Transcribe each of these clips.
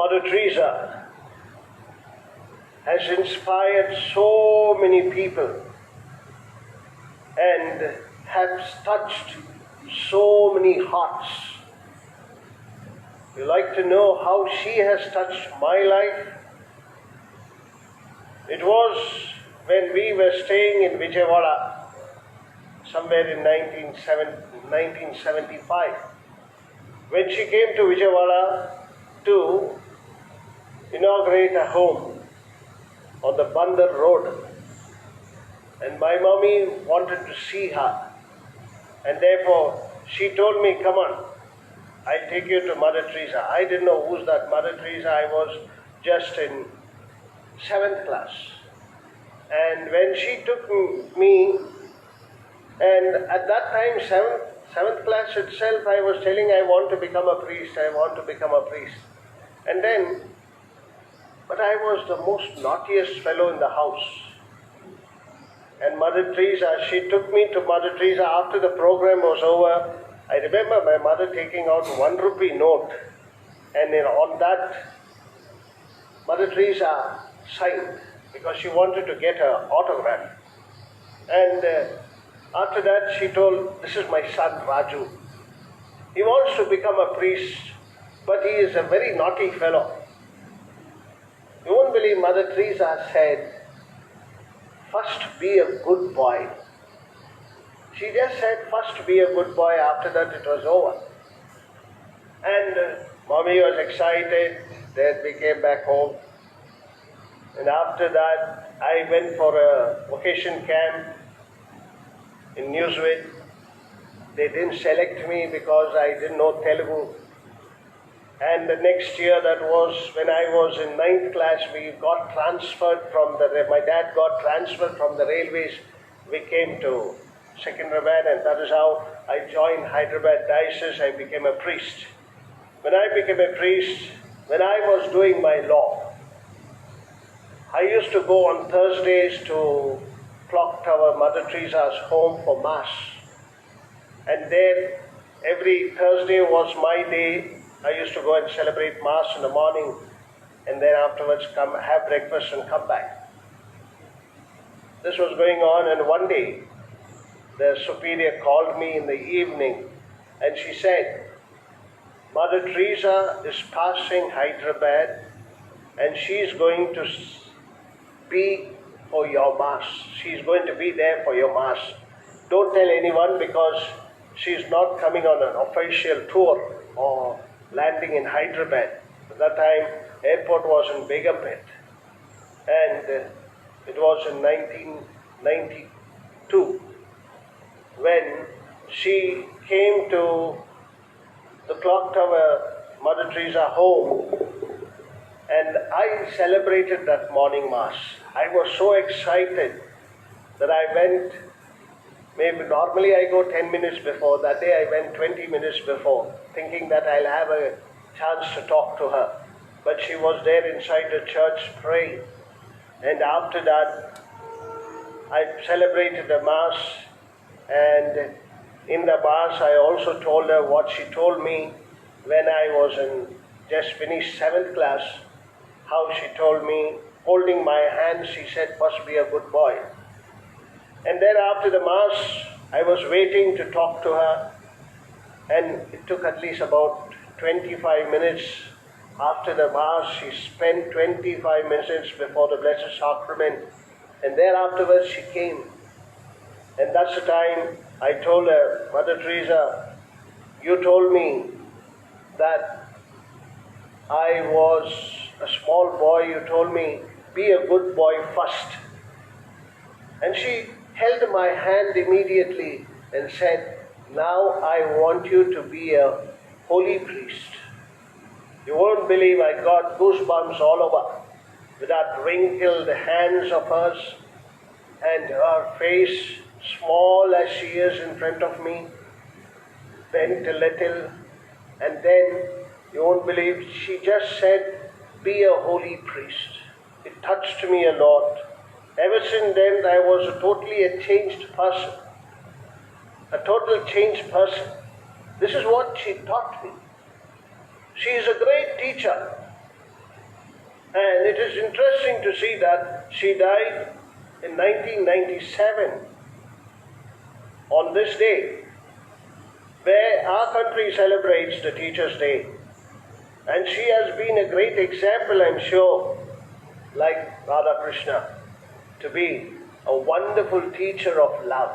Mother Teresa has inspired so many people and has touched so many hearts. You like to know how she has touched my life? It was when we were staying in Vijayawada, somewhere in 1975, when she came to Vijayawada to inaugurate a home on the Bandar Road. And my mommy wanted to see her. And therefore, she told me, come on, I'll take you to Mother Teresa. I didn't know who's that Mother Teresa. I was just in 7th class. And when she took me, and at that time, 7th class itself, I was telling I want to become a priest, I want to become a priest. And then, but I was the most naughtiest fellow in the house. And Mother Teresa, she took me to Mother Teresa after the program was over. I remember my mother taking out ₹1 note, and on that, Mother Teresa signed because she wanted to get her autograph. And after that, she told, this is my son Raju. He wants to become a priest, but he is a very naughty fellow. You won't believe Mother Teresa said, first be a good boy. She just said, first be a good boy, after that it was over. And mommy was excited, then we came back home. And after that, I went for a vocation camp in Newswich. They didn't select me because I didn't know Telugu. And the next year, that was when I was in 9th class, we got transferred from my dad got transferred from the railways. We came to Secunderabad, and that is how I joined Hyderabad Diocese. I became a priest. When I became a priest, when I was doing my law, I used to go on Thursdays to Clock Tower, Mother Teresa's home for Mass. And there, every Thursday was my day. I used to go and celebrate Mass in the morning, and then afterwards come have breakfast and come back. This was going on, and one day the superior called me in the evening, and she said, Mother Teresa is passing Hyderabad, and she is going to be for your Mass. She is going to be there for your Mass. Don't tell anyone, because she is not coming on an official tour or landing in Hyderabad. At that time, airport was in Begumpet, and it was in 1992 when she came to the Clock Tower Mother Teresa home, and I celebrated that morning Mass. I was so excited that I went. Maybe normally I go 10 minutes before. That day I went 20 minutes before, thinking that I'll have a chance to talk to her. But she was there inside the church praying. And after that, I celebrated the Mass. And in the Mass, I also told her what she told me when I was just finished 7th class. How she told me, holding my hand, she said, first be a good boy. And then after the Mass, I was waiting to talk to her, and it took at least about 25 minutes. After the Mass, she spent 25 minutes before the Blessed Sacrament, and then afterwards she came. And that's the time I told her, Mother Teresa, you told me that I was a small boy. You told me, be a good boy first. And she held my hand immediately and said, now I want you to be a holy priest. You won't believe, I got goosebumps all over with that wrinkled hands of hers and her face, small as she is in front of me, bent a little, and then you won't believe, she just said, be a holy priest. It touched me a lot. Ever since then, I was a changed person. A total changed person. This is what she taught me. She is a great teacher. And it is interesting to see that she died in 1997 on this day, where our country celebrates the Teachers' Day. And she has been a great example, I'm sure, like Radha Krishna, to be a wonderful teacher of love.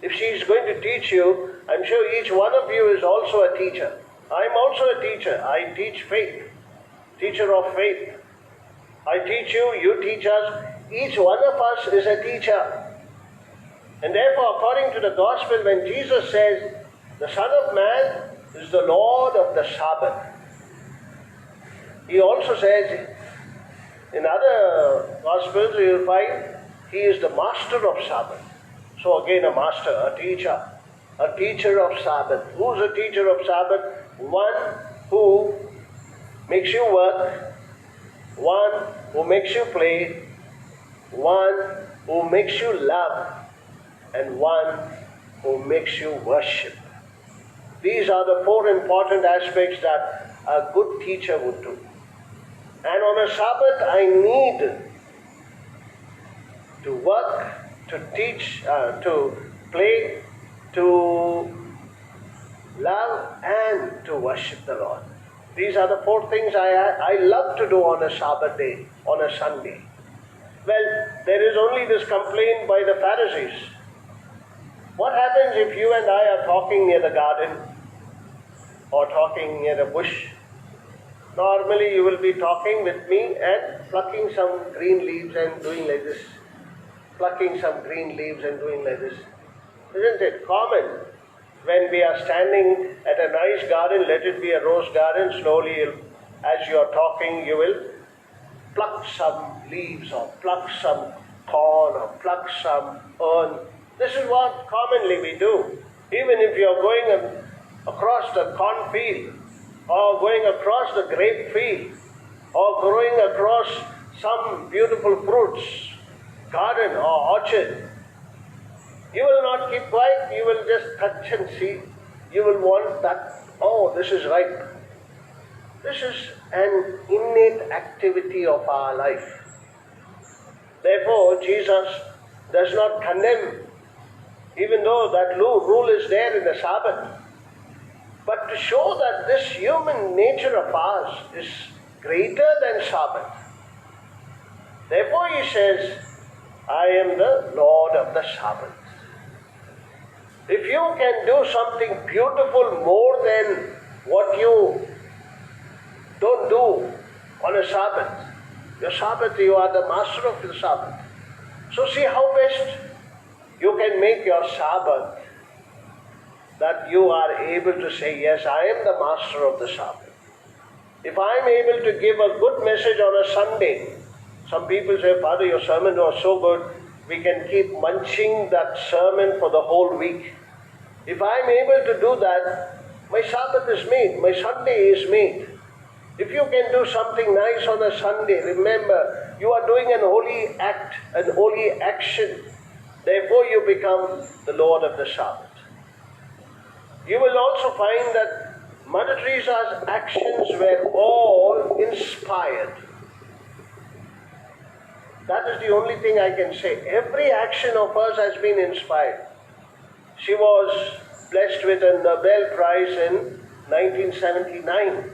If she is going to teach you, I'm sure each one of you is also a teacher. I'm also a teacher. I teach faith, teacher of faith. I teach you, you teach us. Each one of us is a teacher. And therefore, according to the Gospel, when Jesus says, the Son of Man is the Lord of the Sabbath, He also says, in other Gospels, you will find He is the Master of Sabbath. So again, a master, a teacher of Sabbath. Who's a teacher of Sabbath? One who makes you work, one who makes you play, one who makes you love, and one who makes you worship. These are the four important aspects that a good teacher would do. And on a Sabbath, I need to work, to teach, to play, to love, and to worship the Lord. These are the four things I love to do on a Sabbath day, on a Sunday. Well, there is only this complaint by the Pharisees. What happens if you and I are talking near the garden or talking near a bush? Normally you will be talking with me and plucking some green leaves and doing like this. Plucking some green leaves and doing like this. Isn't it common? When we are standing at a nice garden, let it be a rose garden, slowly as you are talking, you will pluck some leaves or pluck some corn or pluck some earth. This is what commonly we do. Even if you are going across the cornfield or going across the grape field or going across some beautiful fruits garden or orchard, you will not keep quiet, you will just touch and see. You will want that, oh, this is ripe. This is an innate activity of our life. Therefore, Jesus does not condemn, even though that rule is there in the Sabbath. But to show that this human nature of ours is greater than Sabbath. Therefore, He says, I am the Lord of the Sabbath. If you can do something beautiful more than what you don't do on a Sabbath, your Sabbath, you are the master of the Sabbath. So see how best you can make your Sabbath that you are able to say, yes, I am the master of the Sabbath. If I am able to give a good message on a Sunday, some people say, Father, your sermon was so good, we can keep munching that sermon for the whole week. If I am able to do that, my Sabbath is made, my Sunday is made. If you can do something nice on a Sunday, remember, you are doing an holy act, an holy action. Therefore, you become the Lord of the Sabbath. You will also find that Mother Teresa's actions were all inspired. That is the only thing I can say. Every action of hers has been inspired. She was blessed with a Nobel Prize in 1979.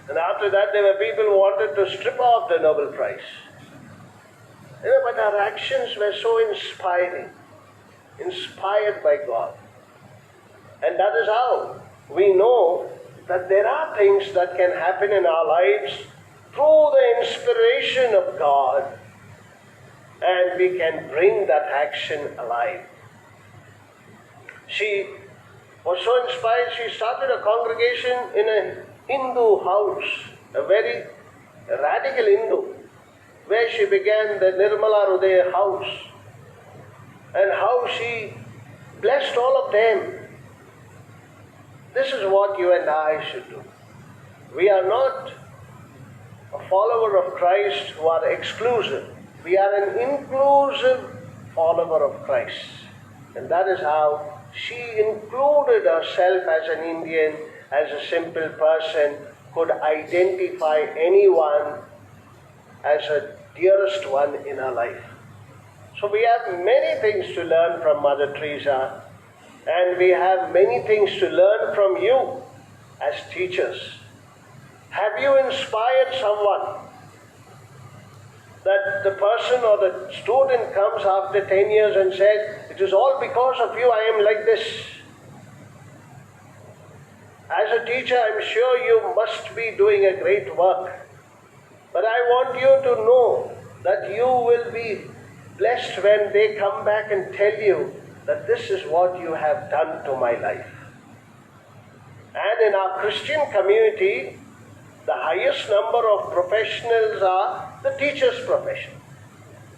And after that, there were people who wanted to strip off the Nobel Prize. But her actions were so inspiring, inspired by God. And that is how we know that there are things that can happen in our lives through the inspiration of God, and we can bring that action alive. She was so inspired, she started a congregation in a Hindu house, a very radical Hindu, where she began the Nirmala Hridaya house, and how she blessed all of them. This is what you and I should do. We are not a follower of Christ who are exclusive. We are an inclusive follower of Christ. And that is how she included herself as an Indian, as a simple person could identify anyone as a dearest one in our life. So we have many things to learn from Mother Teresa, and we have many things to learn from you as teachers. Have you inspired someone that the person or the student comes after 10 years and says, "It is all because of you I am like this"? As a teacher, I'm sure you must be doing a great work. But I want you to know that you will be blessed when they come back and tell you that this is what you have done to my life. And in our Christian community, the highest number of professionals are the teacher's profession.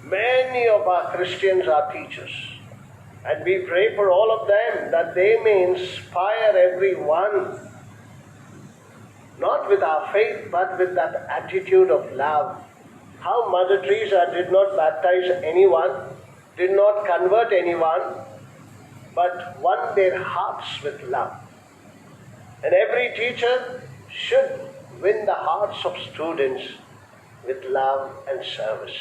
Many of our Christians are teachers. And we pray for all of them that they may inspire everyone, not with our faith, but with that attitude of love. How Mother Teresa did not baptize anyone, did not convert anyone, but won their hearts with love. And every teacher should win the hearts of students with love and service.